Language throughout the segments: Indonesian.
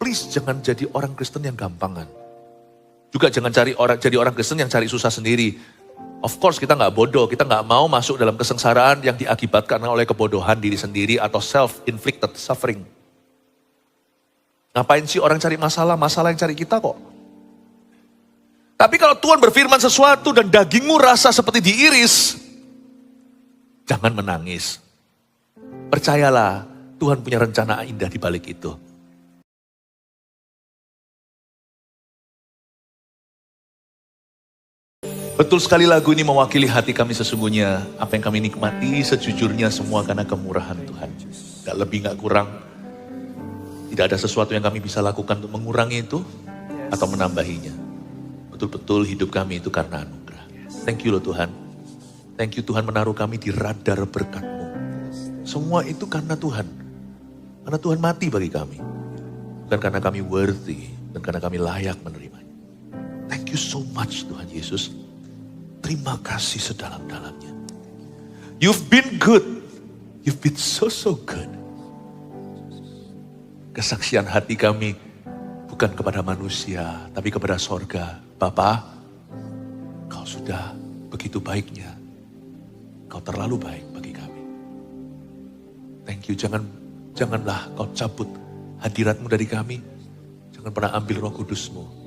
please jangan jadi orang Kristen yang gampangan. Juga jangan jadi orang Kristen yang cari susah sendiri. Of course kita nggak bodoh, kita nggak mau masuk dalam kesengsaraan yang diakibatkan oleh kebodohan diri sendiri atau self-inflicted suffering. Ngapain sih orang cari masalah yang cari kita kok. Tapi kalau Tuhan berfirman sesuatu dan dagingmu rasa seperti diiris, jangan menangis. Percayalah, Tuhan punya rencana indah di balik itu. Betul sekali lagu ini mewakili hati kami sesungguhnya. Apa yang kami nikmati sejujurnya semua karena kemurahan Tuhan. Gak lebih gak kurang. Tidak ada sesuatu yang kami bisa lakukan untuk mengurangi itu atau menambahinya. Betul-betul hidup kami itu karena anugerah. Thank you loh Tuhan. Thank you Tuhan menaruh kami di radar berkat-Mu. Semua itu karena Tuhan. Karena Tuhan mati bagi kami. Bukan karena kami worthy. Dan karena kami layak menerimanya. Thank you so much Tuhan Yesus. Terima kasih sedalam-dalamnya. You've been good. You've been so good. Kesaksian hati kami bukan kepada manusia, tapi kepada sorga. Bapa, Kau sudah begitu baiknya. Kau terlalu baik bagi kami. Thank you, janganlah Kau cabut hadirat-Mu dari kami. Jangan pernah ambil Roh Kudus-Mu.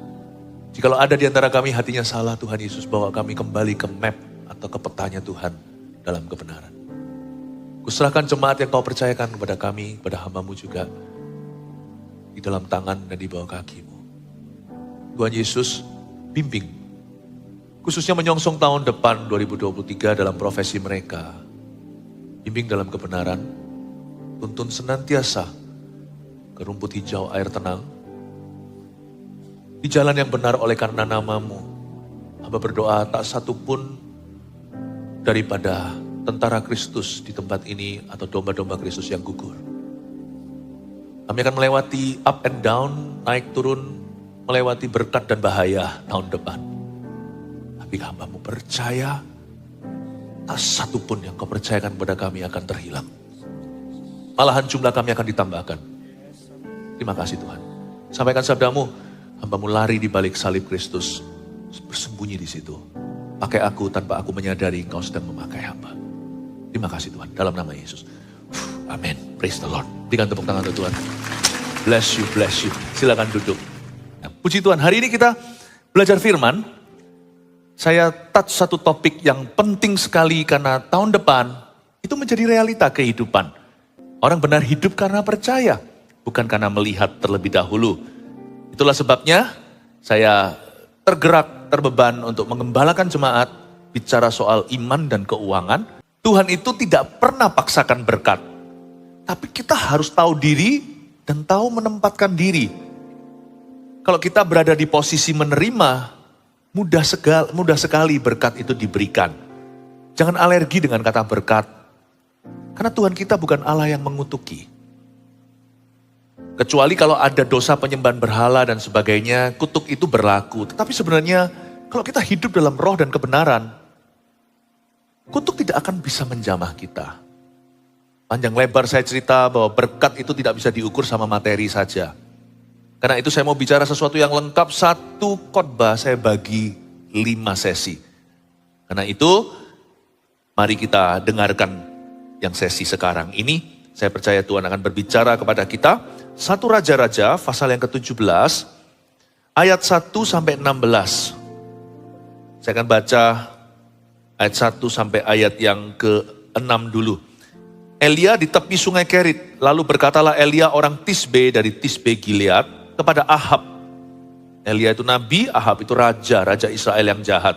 Jikalau ada di antara kami hatinya salah, Tuhan Yesus bawa kami kembali ke map atau ke petanya Tuhan dalam kebenaran. Kuserahkan jemaat yang Kau percayakan kepada kami, kepada hamba-Mu juga. Di dalam tangan dan di bawah kaki-Mu. Tuhan Yesus, bimbing. Khususnya menyongsong tahun depan 2023 dalam profesi mereka. Bimbing dalam kebenaran. Tuntun senantiasa ke rumput hijau air tenang. Di jalan yang benar oleh karena nama-Mu. Hamba berdoa tak satu pun daripada tentara Kristus di tempat ini atau domba-domba Kristus yang gugur. Kami akan melewati up and down, naik turun, melewati berkat dan bahaya tahun depan. Tapi hamba-Mu percaya, tak satu pun yang Kau percayakan kepada kami akan terhilang. Malahan jumlah kami akan ditambahkan. Terima kasih Tuhan. Sampaikan sabda-Mu, hamba-Mu lari di balik salib Kristus, bersembunyi di situ. Pakai aku tanpa aku menyadari Engkau sedang memakai hamba. Terima kasih Tuhan, dalam nama Yesus. Amin. Praise the Lord. Berikan tepuk tangan untuk Tuhan. Bless you, bless you. Silakan duduk. Nah, puji Tuhan, hari ini kita belajar firman. Saya touch satu topik yang penting sekali karena tahun depan itu menjadi realita kehidupan. Orang benar hidup karena percaya, bukan karena melihat terlebih dahulu. Itulah sebabnya saya tergerak, terbeban untuk mengembalakan jemaat, bicara soal iman dan keuangan. Tuhan itu tidak pernah paksakan berkat. Tapi kita harus tahu diri dan tahu menempatkan diri. Kalau kita berada di posisi menerima, mudah sekali berkat itu diberikan. Jangan alergi dengan kata berkat. Karena Tuhan kita bukan Allah yang mengutuki. Kecuali kalau ada dosa penyembahan berhala dan sebagainya, kutuk itu berlaku. Tetapi sebenarnya kalau kita hidup dalam roh dan kebenaran, kutuk tidak akan bisa menjamah kita. Panjang lebar saya cerita bahwa berkat itu tidak bisa diukur sama materi saja. Karena itu saya mau bicara sesuatu yang lengkap. Satu khotbah saya bagi 5 sesi. Karena itu mari kita dengarkan yang sesi sekarang ini. Saya percaya Tuhan akan berbicara kepada kita. 1 Raja-Raja pasal yang ke-17 ayat 1 sampai 16. Saya akan baca ayat 1 sampai ayat yang ke-6 dulu. Elia di tepi sungai Kerit, lalu berkatalah Elia orang Tisbe dari Tisbe Gilead kepada Ahab. Elia itu nabi, Ahab itu raja Israel yang jahat.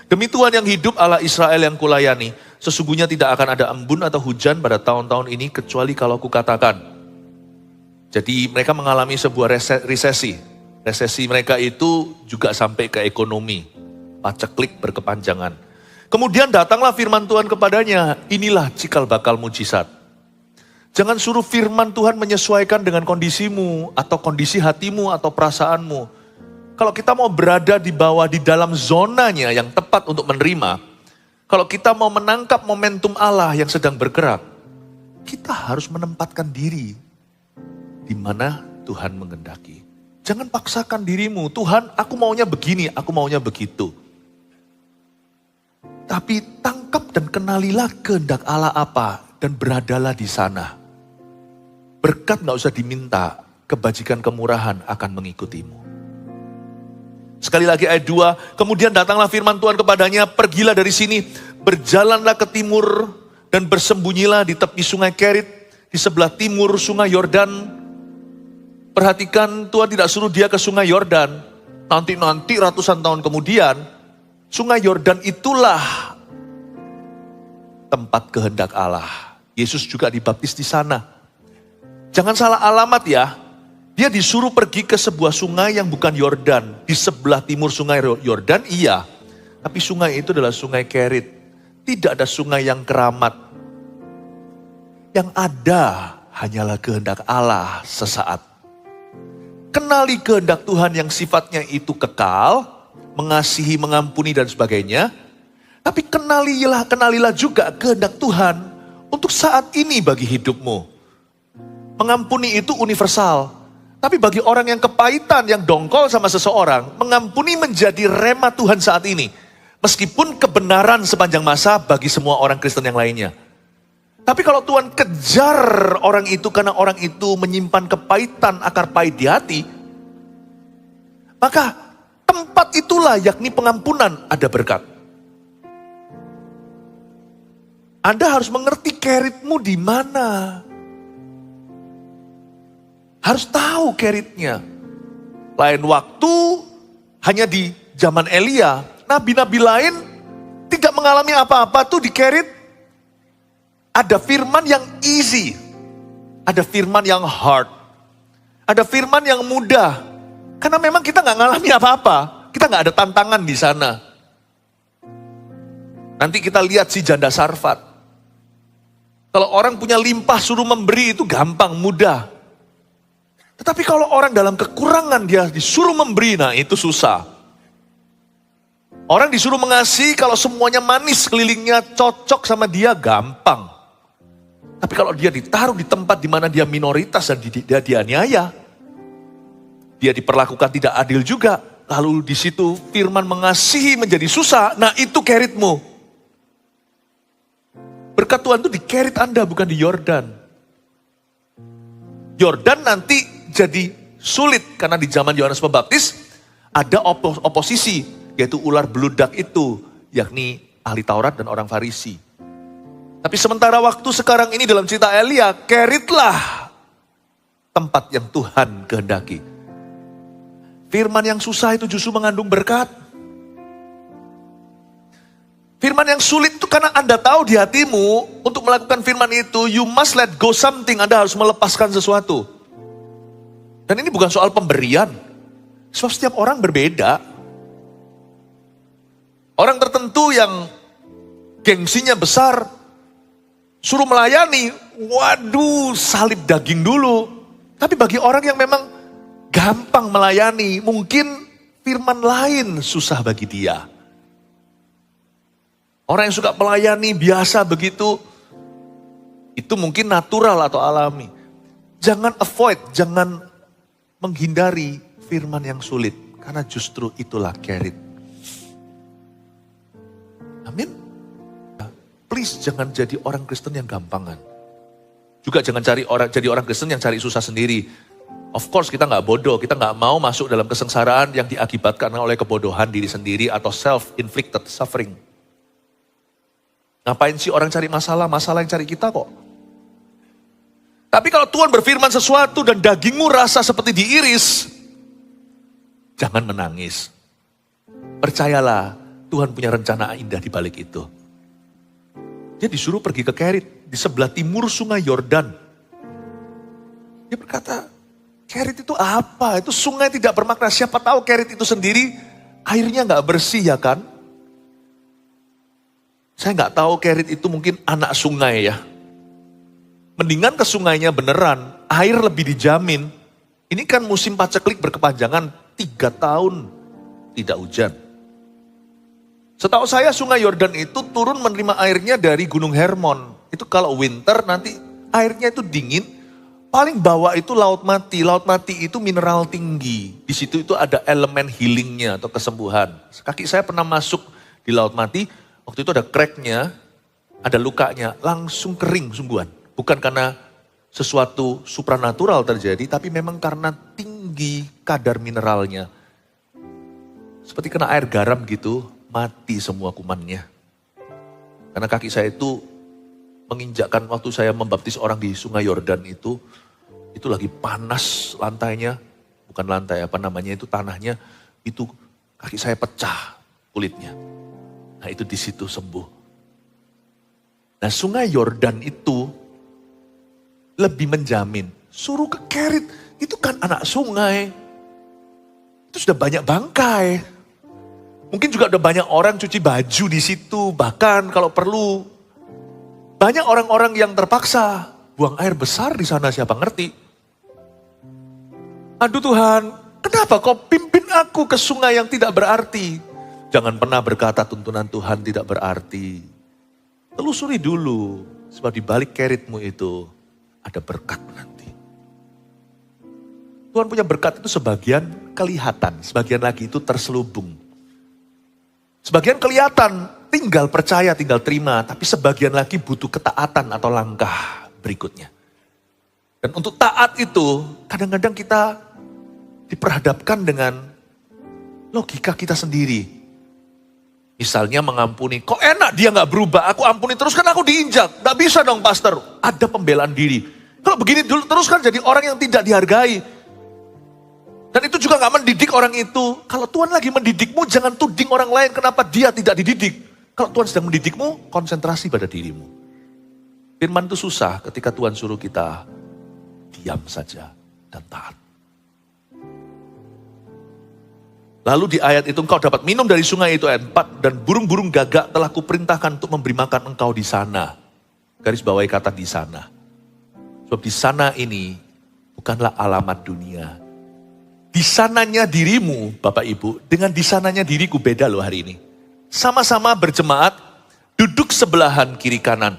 Demi Tuhan yang hidup, Allah Israel yang kulayani, sesungguhnya tidak akan ada embun atau hujan pada tahun-tahun ini kecuali kalau kukatakan. Jadi mereka mengalami sebuah resesi. Resesi mereka itu juga sampai ke ekonomi. Paceklik berkepanjangan. Kemudian datanglah firman Tuhan kepadanya, inilah cikal bakal mujizat. Jangan suruh firman Tuhan menyesuaikan dengan kondisimu, atau kondisi hatimu, atau perasaanmu. Kalau kita mau berada di bawah, di dalam zonanya yang tepat untuk menerima, kalau kita mau menangkap momentum Allah yang sedang bergerak, kita harus menempatkan diri di mana Tuhan mengendaki. Jangan paksakan dirimu, Tuhan aku maunya begini, aku maunya begitu. Tapi tangkap dan kenalilah kehendak Allah apa dan beradalah di sana. Berkat gak usah diminta, kebajikan kemurahan akan mengikutimu. Sekali lagi ayat 2, kemudian datanglah firman Tuhan kepadanya, pergilah dari sini, berjalanlah ke timur dan bersembunyilah di tepi sungai Kerit, di sebelah timur sungai Yordan. Perhatikan, Tuhan tidak suruh dia ke sungai Yordan. Nanti ratusan tahun kemudian, sungai Yordan itulah tempat kehendak Allah. Yesus juga dibaptis di sana. Jangan salah alamat ya. Dia disuruh pergi ke sebuah sungai yang bukan Yordan. Di sebelah timur sungai Yordan, iya. Tapi sungai itu adalah sungai Kerit. Tidak ada sungai yang keramat. Yang ada hanyalah kehendak Allah sesaat. Kenali kehendak Tuhan yang sifatnya itu kekal, mengasihi, mengampuni dan sebagainya. Tapi kenalilah juga kehendak Tuhan untuk saat ini bagi hidupmu. Mengampuni itu universal. Tapi bagi orang yang kepahitan, yang dongkol sama seseorang, mengampuni menjadi rema Tuhan saat ini. Meskipun kebenaran sepanjang masa bagi semua orang Kristen yang lainnya. Tapi kalau Tuhan kejar orang itu karena orang itu menyimpan kepahitan, akar pahit di hati, maka tempat itulah yakni pengampunan ada berkat. Anda harus mengerti keritmu di mana. Harus tahu keritnya. Lain waktu, hanya di zaman Elia, nabi-nabi lain tidak mengalami apa-apa tuh di kerit. Ada firman yang easy, ada firman yang hard, ada firman yang mudah. Karena memang kita nggak ngalami apa-apa, kita nggak ada tantangan di sana. Nanti kita lihat si janda Sarfat. Kalau orang punya limpah suruh memberi itu gampang, mudah. Tetapi kalau orang dalam kekurangan dia disuruh memberi, nah itu susah. Orang disuruh mengasihi kalau semuanya manis kelilingnya cocok sama dia gampang. Tapi kalau dia ditaruh di tempat di mana dia minoritas dan dia dianiaya, dia diperlakukan tidak adil juga, lalu di situ firman mengasihi menjadi susah, nah itu keritmu. Berkat Tuhan itu di kerit Anda, bukan di Yordan. Yordan nanti jadi sulit karena di zaman Yohanes Pembaptis ada oposisi, yaitu ular beludak itu, yakni ahli Taurat dan orang Farisi. Tapi sementara waktu sekarang ini dalam cerita Elia, keritlah tempat yang Tuhan kehendaki. Firman yang susah itu justru mengandung berkat. Firman yang sulit itu karena Anda tahu di hatimu untuk melakukan firman itu, you must let go something, Anda harus melepaskan sesuatu. Dan ini bukan soal pemberian. Sebab setiap orang berbeda. Orang tertentu yang gengsinya besar, suruh melayani, waduh salib daging dulu. Tapi bagi orang yang memang gampang melayani, mungkin firman lain susah bagi dia. Orang yang suka melayani biasa begitu, itu mungkin natural atau alami. Jangan avoid, jangan menghindari firman yang sulit. Karena justru itulah kerit. Amin. Please jangan jadi orang Kristen yang gampangan. Juga jangan jadi orang Kristen yang cari susah sendiri. Of course kita nggak bodoh, kita nggak mau masuk dalam kesengsaraan yang diakibatkan oleh kebodohan diri sendiri atau self-inflicted suffering. Ngapain sih orang cari masalah yang cari kita kok. Tapi kalau Tuhan berfirman sesuatu dan dagingmu rasa seperti diiris, jangan menangis. Percayalah, Tuhan punya rencana indah di balik itu. Dia disuruh pergi ke Kerit, di sebelah timur sungai Yordan. Dia berkata, Kerit itu apa? Itu sungai tidak bermakna. Siapa tahu Kerit itu sendiri airnya gak bersih ya kan? Saya gak tahu Kerit itu mungkin anak sungai ya. Mendingan ke sungainya beneran, air lebih dijamin. Ini kan musim paceklik berkepanjangan 3 tahun tidak hujan. Setahu saya sungai Yordan itu turun menerima airnya dari Gunung Hermon. Itu kalau winter nanti airnya itu dingin, Paling bawah itu Laut Mati. Laut Mati itu mineral tinggi. Di situ itu ada elemen healingnya atau kesembuhan. Kaki saya pernah masuk di Laut Mati. Waktu itu ada cracknya, ada lukanya. Langsung kering sungguhan. Bukan karena sesuatu supranatural terjadi, tapi memang karena tinggi kadar mineralnya. Seperti kena air garam gitu, mati semua kumannya. Karena kaki saya itu menginjakkan waktu saya membaptis orang di Sungai Yordan itu lagi panas lantainya, bukan lantai apa namanya itu tanahnya, itu kaki saya pecah kulitnya. Nah itu di situ sembuh. Nah Sungai Yordan itu lebih menjamin, suruh ke Kerit, itu kan anak sungai, itu sudah banyak bangkai. Mungkin juga udah banyak orang cuci baju di situ, bahkan kalau perlu banyak orang-orang yang terpaksa buang air besar di sana, siapa ngerti. Aduh Tuhan, kenapa kau pimpin aku ke sungai yang tidak berarti? Jangan pernah berkata tuntunan Tuhan tidak berarti. Telusuri dulu, sebab di balik keritmu itu ada berkat nanti. Tuhan punya berkat itu sebagian kelihatan, sebagian lagi itu terselubung. Sebagian kelihatan, tinggal percaya, tinggal terima. Tapi sebagian lagi butuh ketaatan atau langkah berikutnya. Dan untuk taat itu, kadang-kadang kita diperhadapkan dengan logika kita sendiri. Misalnya mengampuni, kok enak dia gak berubah, aku ampuni terus kan aku diinjak. Gak bisa dong pastor, ada pembelaan diri. Kalau begini dulu terus kan jadi orang yang tidak dihargai. Dan itu juga gak mendidik orang itu. Kalau Tuhan lagi mendidikmu, jangan tuding orang lain kenapa dia tidak dididik. Kalau Tuhan sedang mendidikmu, konsentrasi pada dirimu. Firman itu susah ketika Tuhan suruh kita diam saja dan taat. Lalu di ayat itu engkau dapat minum dari sungai itu ayat 4. Dan burung-burung gagak telah kuperintahkan untuk memberi makan engkau di sana. Garis bawahi kata di sana. Sebab di sana ini bukanlah alamat dunia. Di sananya dirimu, Bapak Ibu, dengan di sananya diriku beda loh hari ini. Sama-sama berjemaat, duduk sebelahan kiri kanan.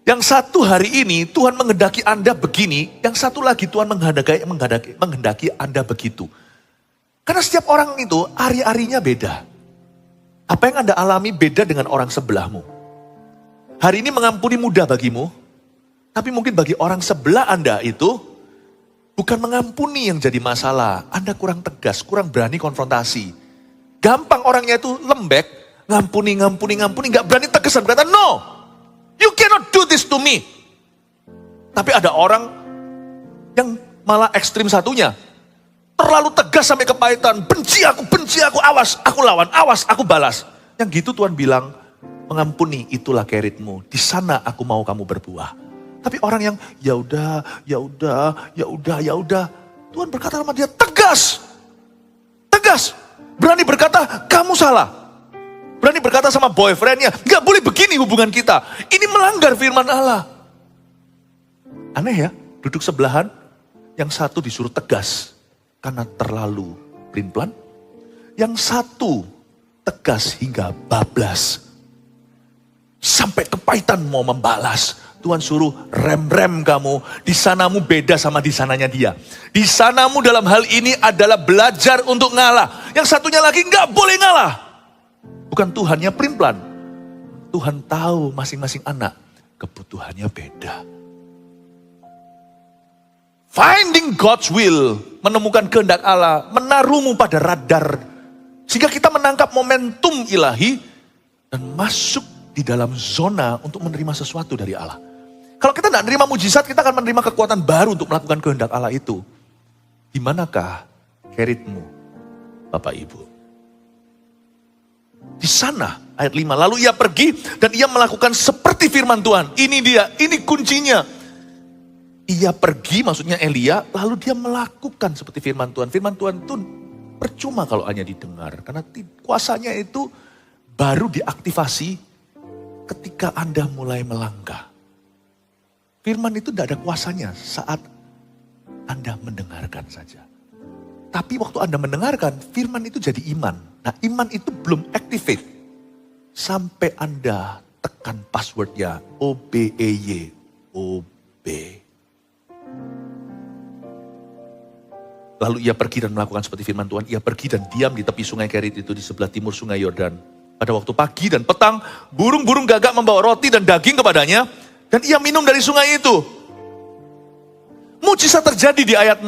Yang satu hari ini Tuhan menghendaki Anda begini, yang satu lagi Tuhan menghendaki Anda begitu. Karena setiap orang itu ari-arinya beda. Apa yang Anda alami beda dengan orang sebelahmu. Hari ini mengampuni mudah bagimu, tapi mungkin bagi orang sebelah Anda itu bukan mengampuni yang jadi masalah. Anda kurang tegas, kurang berani konfrontasi. Gampang orangnya itu lembek, ngampuni, gak berani tegasan. Berkata, no, you cannot do this to me. Tapi ada orang yang malah ekstrim satunya. Terlalu tegas sampai kepahitan. Benci aku, awas, aku lawan, awas, aku balas. Yang gitu Tuhan bilang, mengampuni itulah keritmu. Di sana aku mau kamu berbuah. Tapi orang yang ya udah. Tuhan berkata sama dia tegas. Berani berkata kamu salah. Berani berkata sama boyfriendnya, gak boleh begini hubungan kita. Ini melanggar firman Allah. Aneh ya, duduk sebelahan, yang satu disuruh tegas karena terlalu pelin-pelan. Yang satu tegas hingga bablas. Sampai kepahitan mau membalas. Tuhan suruh rem kamu. Di sanamu beda sama di sananya dia. Di sanamu dalam hal ini adalah belajar untuk ngalah. Yang satunya lagi nggak boleh ngalah. Bukan Tuhannya pelin-pelan. Tuhan tahu masing-masing anak kebutuhannya beda. Finding God's will, menemukan kehendak Allah, menaruhmu pada radar. Sehingga kita menangkap momentum ilahi dan masuk di dalam zona untuk menerima sesuatu dari Allah. Kalau kita tidak menerima mujizat, kita akan menerima kekuatan baru untuk melakukan kehendak Allah itu. Di manakah keritmu, Bapak Ibu? Di sana, ayat 5. Lalu ia pergi dan ia melakukan seperti firman Tuhan. Ini dia, ini kuncinya. Ia pergi, maksudnya Elia, lalu dia melakukan seperti firman Tuhan. Firman Tuhan itu percuma kalau hanya didengar. Karena kuasanya itu baru diaktifasi ketika Anda mulai melangkah. Firman itu tidak ada kuasanya saat Anda mendengarkan saja. Tapi waktu Anda mendengarkan, firman itu jadi iman. Nah iman itu belum activate. Sampai Anda tekan passwordnya OBEY. OB. Lalu ia pergi dan melakukan seperti firman Tuhan. Ia pergi dan diam di tepi sungai Kerit itu di sebelah timur sungai Yordan. Pada waktu pagi dan petang, burung-burung gagak membawa roti dan daging kepadanya. Dan ia minum dari sungai itu. Mujizat terjadi di ayat 6.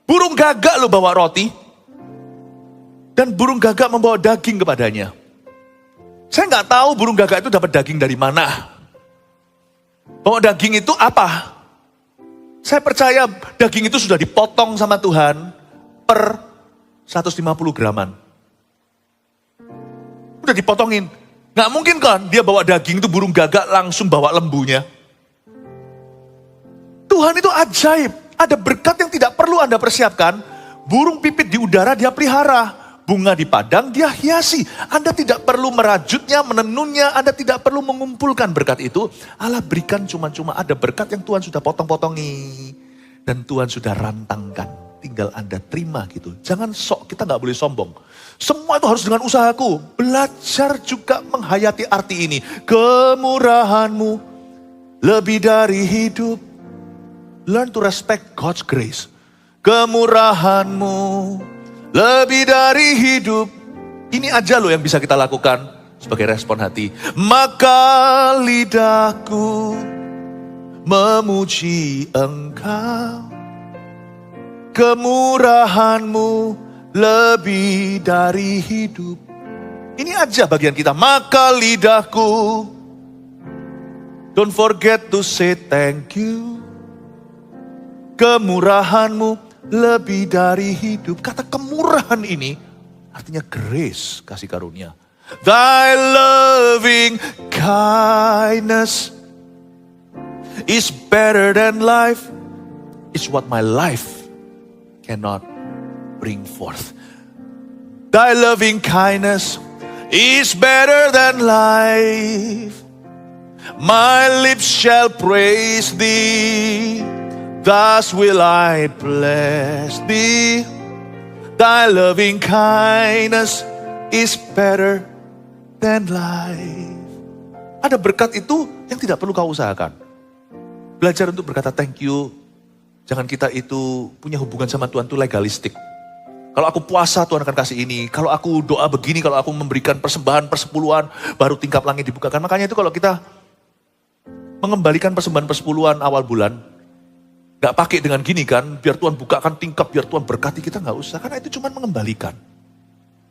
Burung gagak lo bawa roti. Dan burung gagak membawa daging kepadanya. Saya nggak tahu burung gagak itu dapat daging dari mana. Bawa daging itu apa? Saya percaya daging itu sudah dipotong sama Tuhan per 150 graman. Udah dipotongin. Nggak mungkin kan dia bawa daging itu burung gagak langsung bawa lembunya. Tuhan itu ajaib. Ada berkat yang tidak perlu Anda persiapkan. Burung pipit di udara dia pelihara. Bunga di padang dia hiasi. Anda tidak perlu merajutnya, menenunnya. Anda tidak perlu mengumpulkan berkat itu. Allah berikan cuma-cuma ada berkat yang Tuhan sudah potong-potongi. Dan Tuhan sudah rantangkan. Tinggal Anda terima gitu. Jangan sok, kita gak boleh sombong. Semua itu harus dengan usahaku. Belajar juga menghayati arti ini. Kemurahanmu lebih dari hidup. Learn to respect God's grace. Kemurahanmu lebih dari hidup. Ini aja loh yang bisa kita lakukan sebagai respon hati. Maka lidahku memuji Engkau. Kemurahanmu lebih dari hidup. Ini aja bagian kita. Maka lidahku, don't forget to say thank you. Kemurahanmu lebih dari hidup. Kata kemurahan ini artinya grace, kasih karunia. Thy loving kindness is better than life. It's what my life cannot bring forth. Thy loving kindness is better than life. My lips shall praise thee. Thus will I bless thee. Thy loving kindness is better than life. Ada berkat itu yang tidak perlu kau usahakan. Belajar untuk berkata thank you. Jangan kita itu punya hubungan sama Tuhan itu legalistik. Kalau aku puasa Tuhan akan kasih ini. Kalau aku doa begini, kalau aku memberikan persembahan persepuluhan, baru tingkap langit dibukakan. Makanya itu kalau kita mengembalikan persembahan persepuluhan awal bulan, gak pakai dengan gini kan, biar Tuhan bukakan tingkap, biar Tuhan berkati kita, gak usah. Karena itu cuma mengembalikan.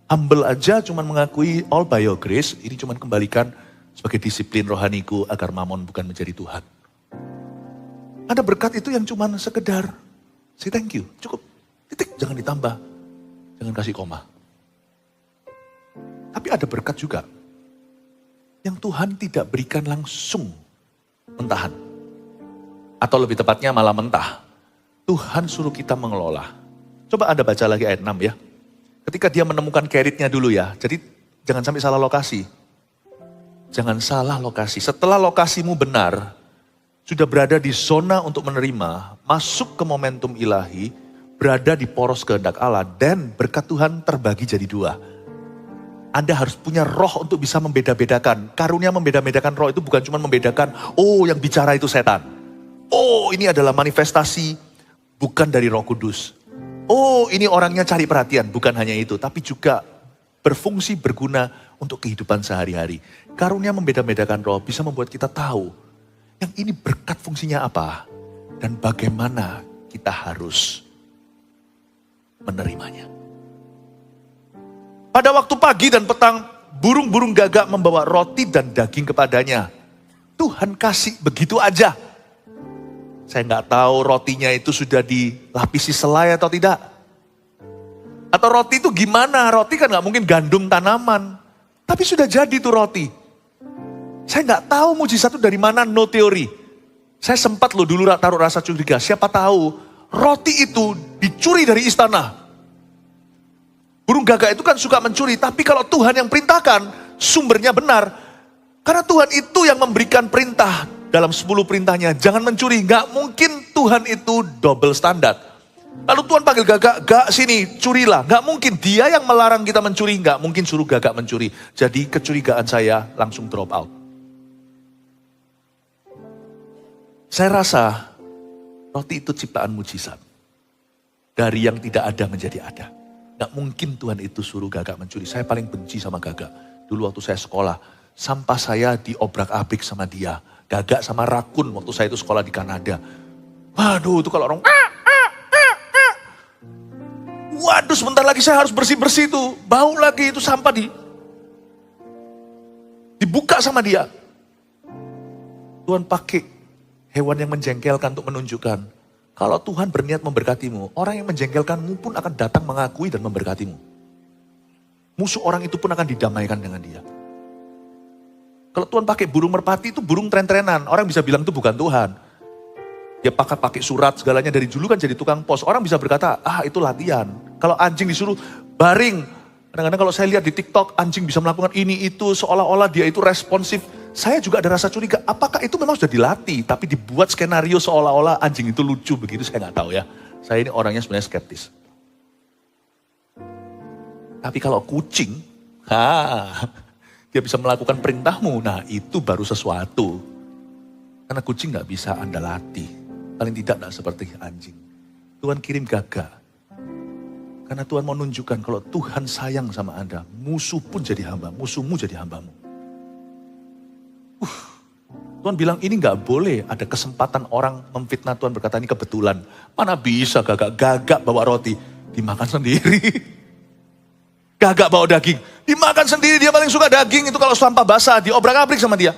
Humble aja cuma mengakui all by your grace, ini cuma kembalikan sebagai disiplin rohaniku agar mamon bukan menjadi Tuhan. Ada berkat itu yang cuma sekedar, say thank you, cukup, titik, jangan ditambah, jangan kasih koma. Tapi ada berkat juga, yang Tuhan tidak berikan langsung mentahan. Atau lebih tepatnya malah mentah. Tuhan suruh kita mengelola. Coba Anda baca lagi ayat 6 ya. Ketika dia menemukan keritnya dulu ya. Jadi jangan sampai salah lokasi. Jangan salah lokasi. Setelah lokasimu benar, sudah berada di zona untuk menerima, masuk ke momentum ilahi, berada di poros kehendak Allah, dan berkat Tuhan terbagi jadi dua. Anda harus punya roh untuk bisa membeda-bedakan. Karunia membeda-bedakan roh itu bukan cuma membedakan, oh yang bicara itu setan. Oh ini adalah manifestasi bukan dari Roh Kudus. Oh ini orangnya cari perhatian, bukan hanya itu. Tapi juga berfungsi, berguna untuk kehidupan sehari-hari. Karunia membeda-bedakan roh bisa membuat kita tahu yang ini berkat fungsinya apa. Dan bagaimana kita harus menerimanya. Pada waktu pagi dan petang, burung-burung gagak membawa roti dan daging kepadanya. Tuhan kasih begitu aja. Saya nggak tahu rotinya itu sudah dilapisi selai atau tidak. Atau roti itu gimana? Roti kan nggak mungkin gandum tanaman. Tapi sudah jadi tuh roti. Saya nggak tahu mujizat itu dari mana, no teori. Saya sempat loh dulu taruh rasa curiga. Siapa tahu roti itu dicuri dari istana. Burung gagak itu kan suka mencuri. Tapi kalau Tuhan yang perintahkan, sumbernya benar. Karena Tuhan itu yang memberikan perintah. Dalam 10 perintahnya, jangan mencuri. Gak mungkin Tuhan itu double standar. Lalu Tuhan panggil gagak, gak sini, curilah. Gak mungkin, dia yang melarang kita mencuri. Gak mungkin suruh gagak mencuri. Jadi kecurigaan saya langsung drop out. Saya rasa roti itu ciptaan mujizat. Dari yang tidak ada menjadi ada. Gak mungkin Tuhan itu suruh Gagak mencuri. Saya paling benci sama Gagak. Dulu waktu saya sekolah, sampah saya diobrak-abrik sama dia. Gagak sama rakun waktu saya itu sekolah di Kanada. Waduh, itu kalau orang... Waduh, sebentar lagi saya harus bersih-bersih itu. Bau lagi itu sampah dibuka sama dia. Tuhan pakai hewan yang menjengkelkan untuk menunjukkan. Kalau Tuhan berniat memberkatimu, orang yang menjengkelkanmu pun akan datang mengakui dan memberkatimu. Musuh orang itu pun akan didamaikan dengan dia. Kalau Tuhan pakai burung merpati itu burung tren-trenan. Orang bisa bilang itu bukan Tuhan. Dia pakai surat segalanya dari dulu kan jadi tukang pos. Orang bisa berkata, itu latihan. Kalau anjing disuruh baring. Kadang-kadang kalau saya lihat di TikTok, anjing bisa melakukan ini itu seolah-olah dia itu responsif. Saya juga ada rasa curiga, apakah itu memang sudah dilatih, tapi dibuat skenario seolah-olah anjing itu lucu begitu, saya nggak tahu ya. Saya ini orangnya sebenarnya skeptis. Tapi kalau kucing, dia bisa melakukan perintahmu, nah itu baru sesuatu. Karena kucing nggak bisa Anda latih, paling tidak seperti anjing. Tuhan kirim Gagak. Karena Tuhan mau nunjukkan kalau Tuhan sayang sama Anda, musuh pun jadi hamba, musuhmu jadi hambamu. Tuhan bilang ini gak boleh ada kesempatan orang memfitnah Tuhan berkata ini kebetulan. Mana bisa Gagak bawa roti, dimakan sendiri. Gagak bawa daging, dimakan sendiri, dia paling suka daging itu kalau sampah basah, diobrak-abrik sama dia.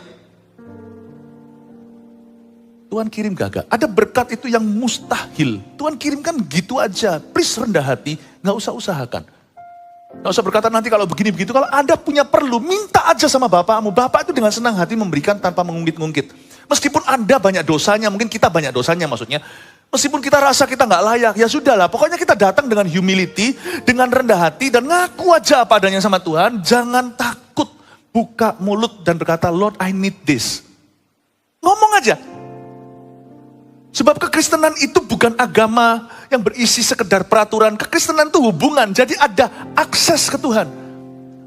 Tuhan kirim Gagak, ada berkat itu yang mustahil. Tuhan kirimkan gitu aja, please rendah hati, gak usah usahakan. Gak usah berkata nanti kalau begini begitu, kalau Anda punya perlu, minta aja sama Bapakmu. Bapak itu dengan senang hati memberikan tanpa mengungkit-ungkit. Meskipun Anda banyak dosanya, mungkin kita banyak dosanya maksudnya. Meskipun kita rasa kita gak layak, ya sudahlah. Pokoknya kita datang dengan humility, dengan rendah hati, dan ngaku aja apa adanya sama Tuhan. Jangan takut, buka mulut dan berkata, Lord I need this. Ngomong aja. Sebab kekristenan itu bukan agama yang berisi sekedar peraturan. Kekristenan itu hubungan, jadi ada akses ke Tuhan.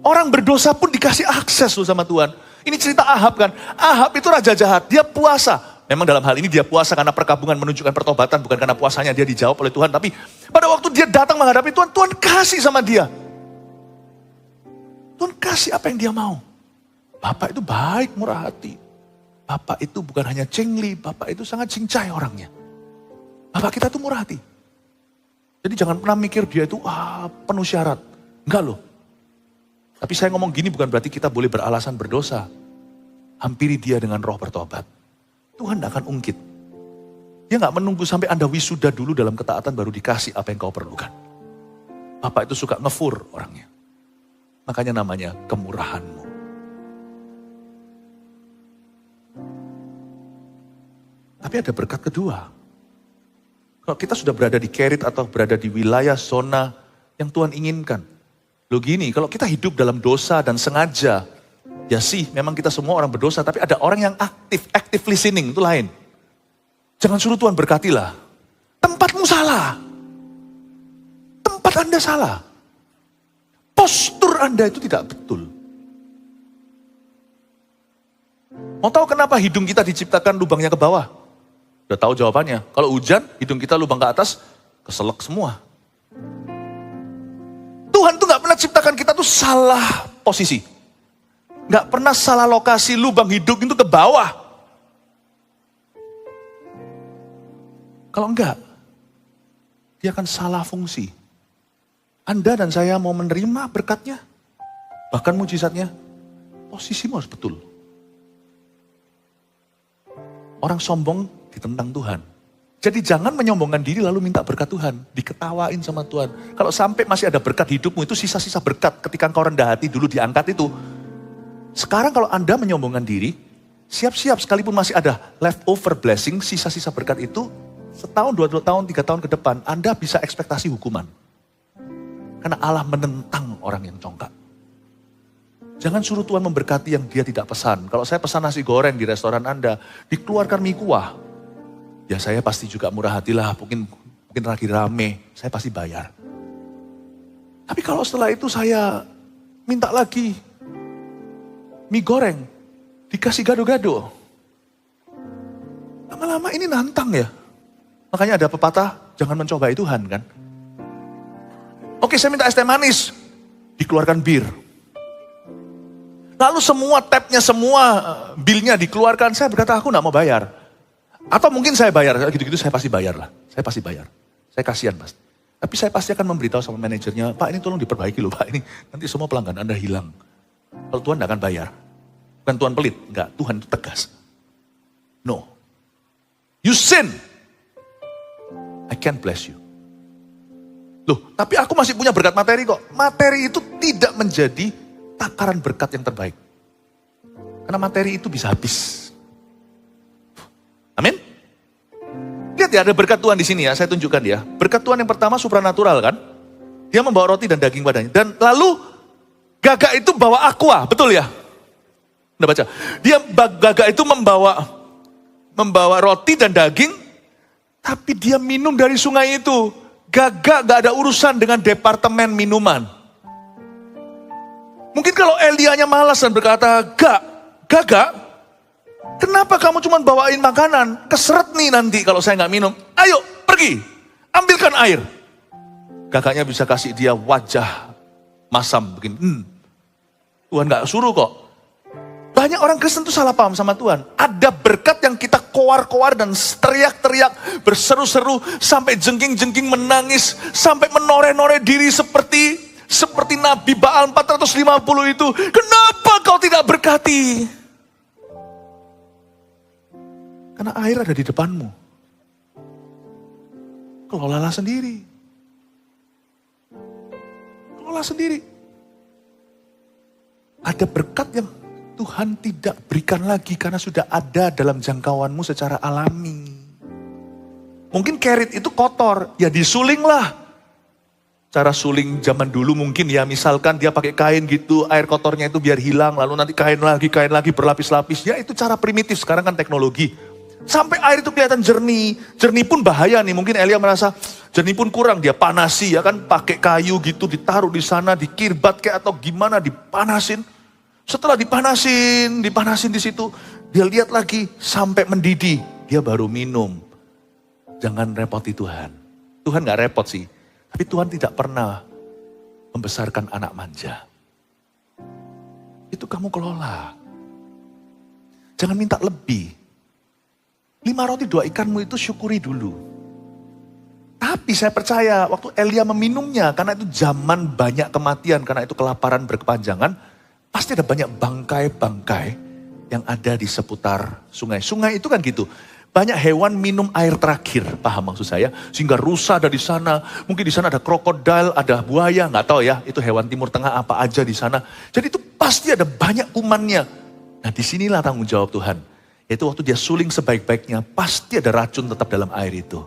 Orang berdosa pun dikasih akses loh sama Tuhan. Ini cerita Ahab kan. Ahab itu raja jahat, dia puasa. Memang dalam hal ini dia puasa karena perkabungan menunjukkan pertobatan. Bukan karena puasanya dia dijawab oleh Tuhan. Tapi pada waktu dia datang menghadapi Tuhan, Tuhan kasih sama dia. Tuhan kasih apa yang dia mau. Bapak itu baik, murah hati. Bapak itu bukan hanya cengli, Bapak itu sangat cincai orangnya. Bapak kita itu murah hati. Jadi jangan pernah mikir dia itu penuh syarat. Enggak loh. Tapi saya ngomong gini bukan berarti kita boleh beralasan berdosa. Hampiri dia dengan roh bertobat. Tuhan tidak akan ungkit. Dia gak menunggu sampai Anda wisuda dulu dalam ketaatan baru dikasih apa yang kau perlukan. Bapak itu suka ngefur orangnya. Makanya namanya kemurahanmu. Tapi ada berkat kedua. Kalau kita sudah berada di Kerit atau berada di wilayah zona yang Tuhan inginkan. Loh gini, kalau kita hidup dalam dosa dan sengaja, ya sih memang kita semua orang berdosa, tapi ada orang yang active listening, itu lain. Jangan suruh Tuhan berkatilah. Tempatmu salah. Tempat Anda salah. Postur Anda itu tidak betul. Mau tahu kenapa hidung kita diciptakan lubangnya ke bawah? Udah tahu jawabannya. Kalau hujan, hidung kita lubang ke atas, keselak semua. Tuhan tuh gak pernah ciptakan kita tuh salah posisi. Gak pernah salah lokasi lubang hidung itu ke bawah. Kalau enggak, dia akan salah fungsi. Anda dan saya mau menerima berkatnya, bahkan mujizatnya, posisimu harus betul. Orang sombong ditentang Tuhan. Jadi jangan menyombongkan diri lalu minta berkat Tuhan. Diketawain sama Tuhan. Kalau sampai masih ada berkat hidupmu itu sisa-sisa berkat. Ketika engkau rendah hati dulu diangkat itu. Sekarang kalau Anda menyombongkan diri, siap-siap sekalipun masih ada leftover blessing, sisa-sisa berkat itu, setahun, 2 tahun, 3 tahun ke depan, Anda bisa ekspektasi hukuman. Karena Allah menentang orang yang congkak. Jangan suruh Tuhan memberkati yang dia tidak pesan. Kalau saya pesan nasi goreng di restoran Anda, dikeluarkan mie kuah. Ya saya pasti juga murah hati lah, mungkin lagi rame, saya pasti bayar. Tapi kalau setelah itu saya minta lagi mie goreng, dikasih gado-gado. Lama-lama ini nantang ya. Makanya ada pepatah, jangan mencobai Tuhan kan. Oke, saya minta es teh manis. Dikeluarkan bir. Lalu semua tabnya, semua bilnya dikeluarkan. Saya berkata, aku gak mau bayar. Atau mungkin saya bayar, gitu-gitu saya pasti bayar lah. Saya pasti bayar. Saya kasihan pasti. Tapi saya pasti akan memberitahu sama manajernya, Pak ini tolong diperbaiki loh Pak, ini nanti semua pelanggan Anda hilang. Kalau Tuhan gak akan bayar. Bukan Tuhan pelit, enggak, Tuhan itu tegas. No. You sin. I can't bless you. Loh, tapi aku masih punya berkat materi kok. Materi itu tidak menjadi takaran berkat yang terbaik. Karena materi itu bisa habis. Amin. Lihat ya, ada berkat Tuhan di sini ya, saya tunjukkan ya. Berkat Tuhan yang pertama supranatural kan. Dia membawa roti dan daging padanya. Dan lalu gagak itu bawa aqua, betul ya? Udah baca. Gagak itu membawa roti dan daging, tapi dia minum dari sungai itu. Gagak gak ada urusan dengan departemen minuman. Mungkin kalau Elianya malas dan berkata, Gagak, kenapa kamu cuma bawain makanan? Keseret nih nanti kalau saya nggak minum. Ayo pergi, ambilkan air. Gagaknya bisa kasih dia wajah masam begini. Tuhan nggak suruh kok. Banyak orang Kristen tuh salah paham sama Tuhan. Ada berkat yang kita koar-koar dan teriak-teriak, berseru-seru, sampai jengking-jengking menangis, sampai menoreh-noreh diri seperti Nabi Baal 450 itu. Kenapa kau tidak berkati? Karena air ada di depanmu. Kelolalah sendiri. Kelola sendiri. Ada berkat yang Tuhan tidak berikan lagi karena sudah ada dalam jangkauanmu secara alami. Mungkin kerit itu kotor, ya disuling lah. Cara suling zaman dulu mungkin ya, misalkan dia pakai kain gitu, air kotornya itu biar hilang, lalu nanti kain lagi berlapis-lapis. Ya itu cara primitif, sekarang kan teknologi. Sampai air itu kelihatan jernih. Jernih pun bahaya nih, mungkin Elia merasa jernih pun kurang, dia panasi ya kan, pakai kayu gitu ditaruh di sana, dikirbat kayak atau gimana, dipanasin. Setelah dipanasin di situ, dia lihat lagi sampai mendidih, dia baru minum. Jangan repoti Tuhan. Tuhan gak repot sih, tapi Tuhan tidak pernah membesarkan anak manja. Itu kamu kelola. Jangan minta lebih. 5 roti 2 ikanmu itu syukuri dulu. Tapi saya percaya waktu Elia meminumnya, karena itu zaman banyak kematian, karena itu kelaparan berkepanjangan, pasti ada banyak bangkai-bangkai yang ada di seputar sungai. Sungai itu kan gitu. Banyak hewan minum air terakhir, paham maksud saya? Sehingga rusa ada di sana, mungkin di sana ada krokodil, ada buaya, nggak tahu ya. Itu hewan Timur Tengah apa aja di sana. Jadi itu pasti ada banyak kumannya. Nah disinilah tanggung jawab Tuhan. Yaitu waktu dia suling sebaik-baiknya, pasti ada racun tetap dalam air itu.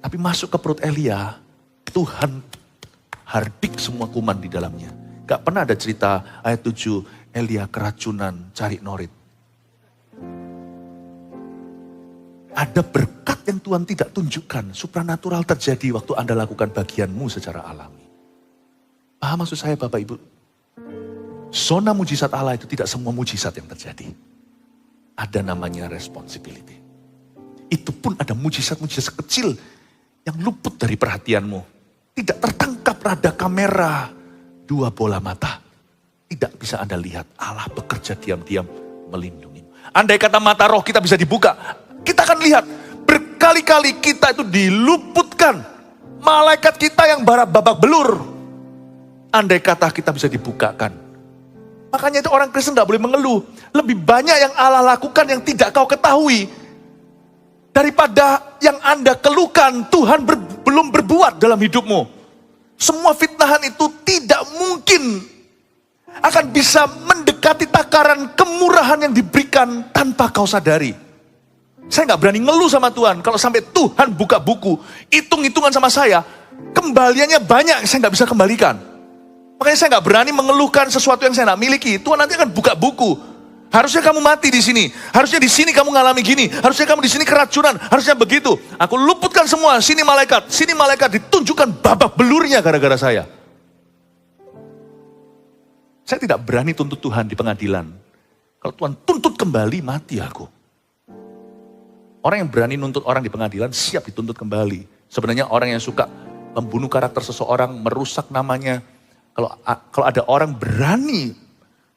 Tapi masuk ke perut Elia, Tuhan hardik semua kuman di dalamnya. Gak pernah ada cerita ayat 7, Elia keracunan cari norit. Ada berkat yang Tuhan tidak tunjukkan, supranatural terjadi waktu Anda lakukan bagianmu secara alami. Paham maksud saya Bapak Ibu? Zona mujizat Allah itu tidak semua mujizat yang terjadi. Ada namanya responsibility. Itu pun ada mujizat-mujizat kecil yang luput dari perhatianmu. Tidak tertangkap rada kamera. 2 bola mata. Tidak bisa Anda lihat. Allah bekerja diam-diam melindungi. Andai kata mata roh kita bisa dibuka, kita akan lihat berkali-kali kita itu diluputkan. Malaikat kita yang babak belur. Andai kata kita bisa dibukakan. Makanya itu orang Kristen gak boleh mengeluh. Lebih banyak yang Allah lakukan yang tidak kau ketahui. Daripada yang Anda keluhkan, Tuhan belum berbuat dalam hidupmu. Semua fitnahan itu tidak mungkin akan bisa mendekati takaran kemurahan yang diberikan tanpa kau sadari. Saya gak berani ngeluh sama Tuhan. Kalau sampai Tuhan buka buku, hitung-hitungan sama saya, kembaliannya banyak saya gak bisa kembalikan. Makanya saya gak berani mengeluhkan sesuatu yang saya gak miliki. Tuhan nanti akan buka buku. Harusnya kamu mati di sini. Harusnya di sini kamu ngalami gini. Harusnya kamu di sini keracunan. Harusnya begitu. Aku luputkan semua. Sini malaikat. Sini malaikat. Ditunjukkan babak belurnya gara-gara saya. Saya tidak berani tuntut Tuhan di pengadilan. Kalau Tuhan tuntut kembali, mati aku. Orang yang berani nuntut orang di pengadilan siap dituntut kembali. Sebenarnya orang yang suka membunuh karakter seseorang, merusak namanya. Kalau ada orang berani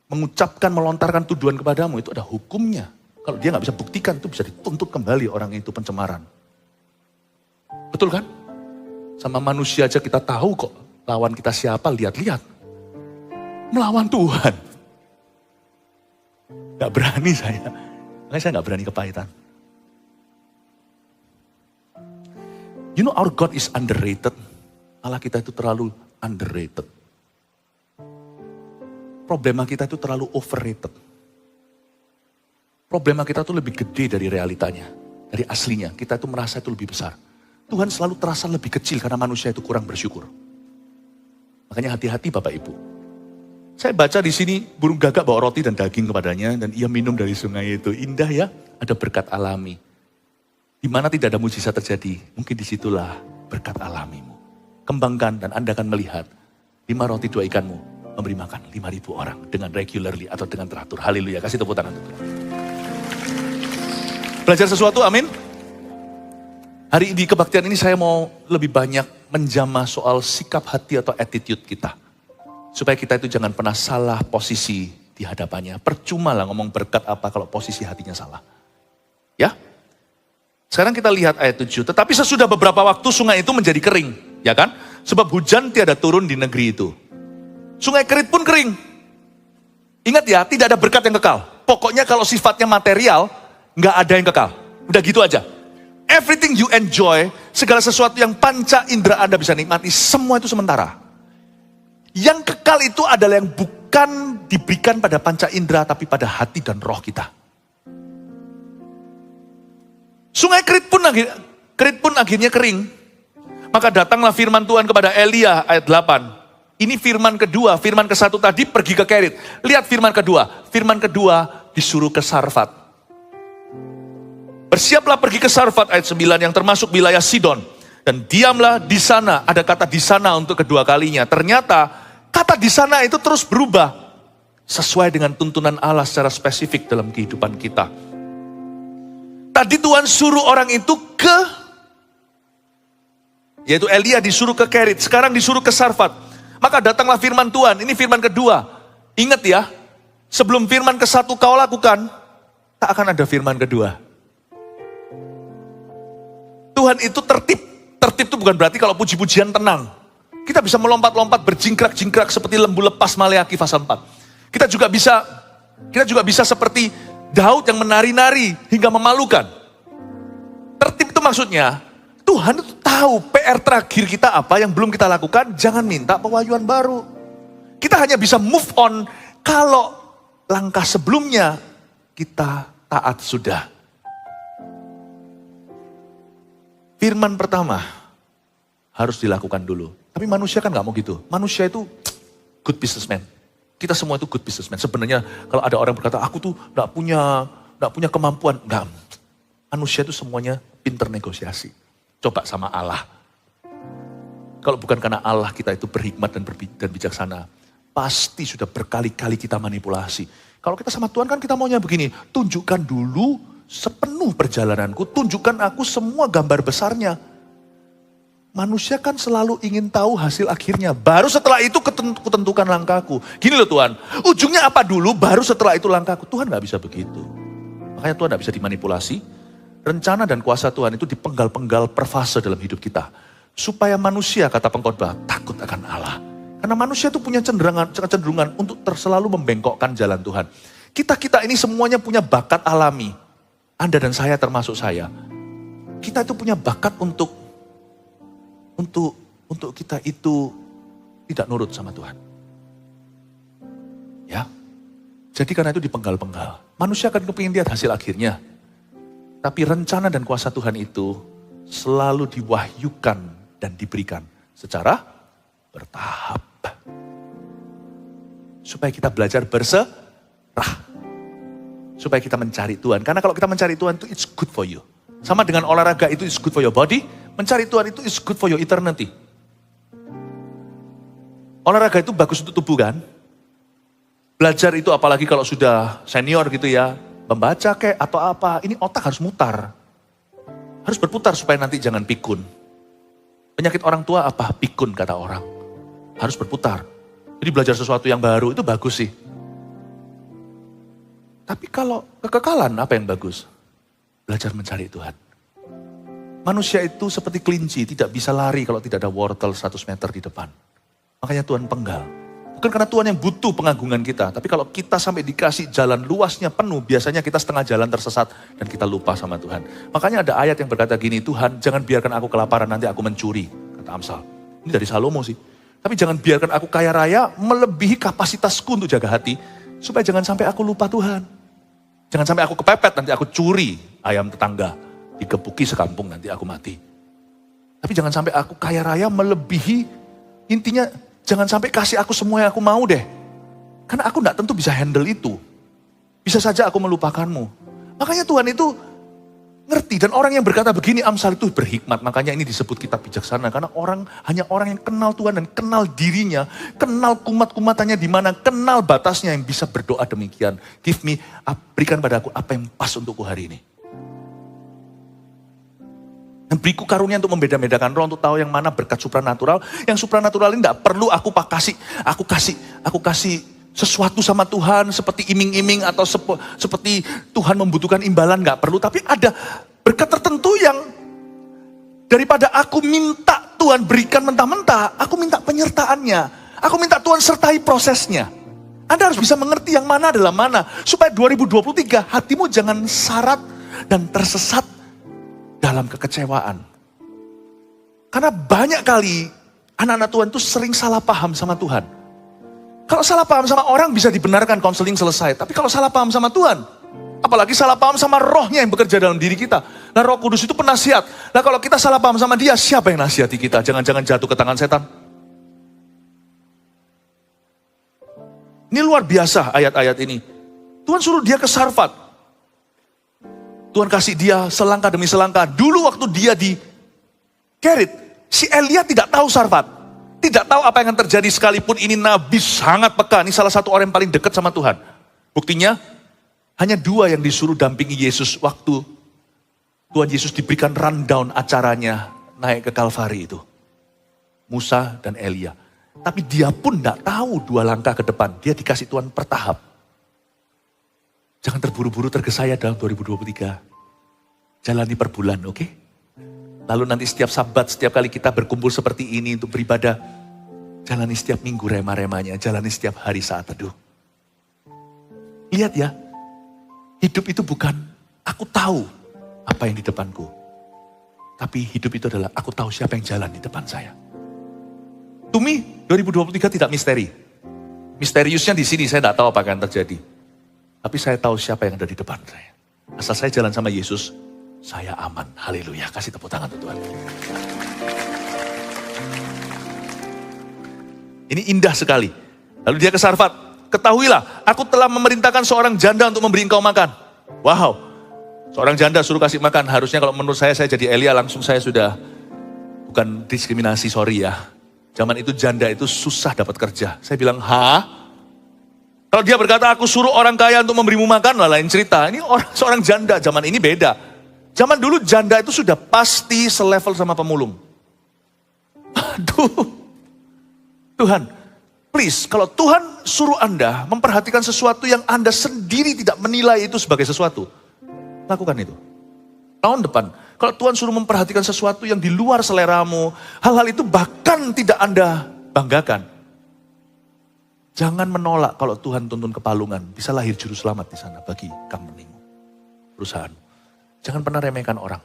mengucapkan, melontarkan tuduhan kepadamu, itu ada hukumnya. Kalau dia nggak bisa buktikan, itu bisa dituntut kembali orang itu pencemaran. Betul kan? Sama manusia aja kita tahu kok lawan kita siapa, lihat-lihat. Melawan Tuhan. Gak berani saya. Makanya saya gak berani kepahitan. You know our God is underrated. Allah kita itu terlalu underrated. Problema kita itu terlalu overrated. Problema kita itu lebih gede dari realitanya. Dari aslinya. Kita itu merasa itu lebih besar. Tuhan selalu terasa lebih kecil karena manusia itu kurang bersyukur. Makanya hati-hati Bapak Ibu. Saya baca di sini burung gagak bawa roti dan daging kepadanya dan ia minum dari sungai itu. Indah ya, ada berkat alami. Di mana tidak ada mujizat terjadi, mungkin disitulah berkat alamimu. Kembangkan dan Anda akan melihat 5 roti 2 ikanmu memberi makan 5.000 orang dengan regularly atau dengan teratur. Haleluya, kasih tepuk tangan untuk Tuhan. Belajar sesuatu, amin. Hari di kebaktian ini saya mau lebih banyak menjamah soal sikap hati atau attitude kita. Supaya kita itu jangan pernah salah posisi di hadapannya. Percuma lah ngomong berkat apa kalau posisi hatinya salah. Ya. Sekarang kita lihat ayat 7. Tetapi sesudah beberapa waktu sungai itu menjadi kering. Ya kan? Sebab hujan tiada turun di negeri itu. Sungai Kerit pun kering. Ingat ya, tidak ada berkat yang kekal. Pokoknya kalau sifatnya material, nggak ada yang kekal. Udah gitu aja. Everything you enjoy, segala sesuatu yang panca indera Anda bisa nikmati, semua itu sementara. Yang kekal itu adalah yang bukan diberikan pada panca indera, tapi pada hati dan roh kita. Sungai Kerit pun akhirnya kering. Maka datanglah firman Tuhan kepada Elia ayat 8. Ini firman kedua, firman ke-1 tadi pergi ke Kerit. Lihat firman kedua disuruh ke Sarfat. Bersiaplah pergi ke Sarfat ayat 9 yang termasuk wilayah Sidon. Dan diamlah di sana, ada kata di sana untuk kedua kalinya. Ternyata kata di sana itu terus berubah. Sesuai dengan tuntunan Allah secara spesifik dalam kehidupan kita. Tadi Tuhan suruh orang itu yaitu Elia disuruh ke Kerit. Sekarang disuruh ke Sarfat. Maka datanglah firman Tuhan. Ini firman kedua. Ingat ya, sebelum firman ke-1 kau lakukan, tak akan ada firman kedua. Tuhan itu tertib. Tertib itu bukan berarti kalau puji-pujian tenang. Kita bisa melompat-lompat berjingkrak-jingkrak seperti lembu lepas Maleakhi pasal 4. Kita juga bisa seperti Daud yang menari-nari hingga memalukan. Tertib itu maksudnya Tuhan itu tahu PR terakhir kita apa yang belum kita lakukan, jangan minta pewahyuan baru. Kita hanya bisa move on kalau langkah sebelumnya kita taat sudah. Firman pertama harus dilakukan dulu. Tapi manusia kan gak mau gitu. Manusia itu good businessman. Kita semua itu good businessman. Sebenarnya kalau ada orang berkata, aku tuh gak punya kemampuan. Enggak. Manusia itu semuanya pinter negosiasi. Coba sama Allah. Kalau bukan karena Allah kita itu berhikmat dan bijaksana. Pasti sudah berkali-kali kita manipulasi. Kalau kita sama Tuhan kan kita maunya begini. Tunjukkan dulu sepenuh perjalananku. Tunjukkan aku semua gambar besarnya. Manusia kan selalu ingin tahu hasil akhirnya. Baru setelah itu kutentukan langkahku. Gini loh Tuhan, ujungnya apa dulu, baru setelah itu langkahku. Tuhan gak bisa begitu. Makanya Tuhan gak bisa dimanipulasi. Rencana dan kuasa Tuhan itu dipenggal-penggal per fase dalam hidup kita. Supaya manusia, kata pengkhotbah, takut akan Allah. Karena manusia itu punya kecenderungan untuk selalu membengkokkan jalan Tuhan. Kita ini semuanya punya bakat alami. Anda dan saya termasuk saya. Kita itu punya bakat untuk kita itu tidak nurut sama Tuhan. Ya. Jadi karena itu dipenggal-penggal. Manusia akan kepingin lihat hasil akhirnya. Tapi rencana dan kuasa Tuhan itu selalu diwahyukan dan diberikan secara bertahap. Supaya kita belajar berserah. Supaya kita mencari Tuhan. Karena kalau kita mencari Tuhan itu it's good for you. Sama dengan olahraga itu it's good for your body. Mencari Tuhan itu is good for your eternity. Olahraga itu bagus untuk tubuh kan? Belajar itu apalagi kalau sudah senior gitu ya. Membaca kayak atau apa. Ini otak harus mutar. Harus berputar supaya nanti jangan pikun. Penyakit orang tua apa? Pikun kata orang. Harus berputar. Jadi belajar sesuatu yang baru itu bagus sih. Tapi kalau kekekalan apa yang bagus? Belajar mencari Tuhan. Manusia itu seperti kelinci, tidak bisa lari kalau tidak ada wortel 100 meter di depan. Makanya Tuhan penggal. Bukan karena Tuhan yang butuh pengagungan kita, tapi kalau kita sampai dikasih jalan luasnya penuh, biasanya kita setengah jalan tersesat dan kita lupa sama Tuhan. Makanya ada ayat yang berkata gini, Tuhan jangan biarkan aku kelaparan, nanti aku mencuri, kata Amsal. Ini dari Salomo sih. Tapi jangan biarkan aku kaya raya melebihi kapasitasku untuk jaga hati, supaya jangan sampai aku lupa Tuhan. Jangan sampai aku kepepet, nanti aku curi ayam tetangga, digebuki sekampung, nanti aku mati. Tapi jangan sampai aku kaya raya melebihi, intinya jangan sampai kasih aku semua yang aku mau deh. Karena aku gak tentu bisa handle itu. Bisa saja aku melupakanmu. Makanya Tuhan itu ngerti. Dan orang yang berkata begini, Amsal itu berhikmat. Makanya ini disebut kitab bijaksana. Karena hanya orang yang kenal Tuhan dan kenal dirinya. Kenal kumat-kumatannya di mana. Kenal batasnya yang bisa berdoa demikian. Give me, berikan padaku apa yang pas untukku hari ini. Dan beriku karunia untuk membeda-bedakan roh, untuk tahu yang mana berkat supranatural. Yang supranatural ini tidak perlu aku kasih sesuatu sama Tuhan seperti iming-iming atau seperti Tuhan membutuhkan imbalan, nggak perlu. Tapi ada berkat tertentu yang daripada aku minta Tuhan berikan mentah-mentah, aku minta penyertaannya. Aku minta Tuhan sertai prosesnya. Anda harus bisa mengerti yang mana adalah mana. Supaya 2023 hatimu jangan syarat dan tersesat dalam kekecewaan. Karena banyak kali anak-anak Tuhan itu sering salah paham sama Tuhan. Kalau salah paham sama orang bisa dibenarkan, konseling selesai. Tapi kalau salah paham sama Tuhan, apalagi salah paham sama rohnya yang bekerja dalam diri kita. Nah Roh Kudus itu penasihat. Nah kalau kita salah paham sama dia, siapa yang nasihati kita? Jangan-jangan jatuh ke tangan setan. Ini luar biasa ayat-ayat ini. Tuhan suruh dia ke Sarfat. Tuhan kasih dia selangkah demi selangkah. Dulu waktu dia di Kerit, si Elia tidak tahu Sarfat. Tidak tahu apa yang akan terjadi sekalipun ini nabi sangat peka. Ini salah satu orang yang paling dekat sama Tuhan. Buktinya, hanya 2 yang disuruh dampingi Yesus waktu Tuhan Yesus diberikan rundown acaranya naik ke Kalvari itu. Musa dan Elia. Tapi dia pun tidak tahu 2 langkah ke depan. Dia dikasih Tuhan bertahap. Jangan terburu-buru tergesa-gesa dalam 2023. Jalani per bulan, oke? Lalu nanti setiap Sabat, setiap kali kita berkumpul seperti ini untuk beribadah, jalani setiap minggu rema-remanya, jalani setiap hari saat teduh. Lihat ya, hidup itu bukan aku tahu apa yang di depanku. Tapi hidup itu adalah aku tahu siapa yang jalan di depan saya. To me, 2023 tidak misteri. Misteriusnya di sini, saya tidak tahu apa yang akan terjadi. Tapi saya tahu siapa yang ada di depan saya. Asal saya jalan sama Yesus, saya aman. Haleluya. Kasih tepuk tangan untuk Tuhan. Ini indah sekali. Lalu dia ke Sarfat. Ketahuilah, aku telah memerintahkan seorang janda untuk memberi engkau makan. Wow. Seorang janda suruh kasih makan. Harusnya kalau menurut saya jadi Elia, langsung saya sudah, bukan diskriminasi, sorry ya. Zaman itu janda itu susah dapat kerja. Saya bilang, Kalau dia berkata, aku suruh orang kaya untuk memberimu makan, lain cerita. Ini seorang janda, zaman ini beda. Zaman dulu janda itu sudah pasti selevel sama pemulung. Aduh. Tuhan, please, kalau Tuhan suruh Anda memperhatikan sesuatu yang Anda sendiri tidak menilai itu sebagai sesuatu, lakukan itu. Tahun depan, kalau Tuhan suruh memperhatikan sesuatu yang di luar seleramu, hal-hal itu bahkan tidak Anda banggakan. Jangan menolak kalau Tuhan tuntun ke Palungan. Bisa lahir juru selamat di sana bagi company-mu, perusahaan. Jangan pernah remehkan orang.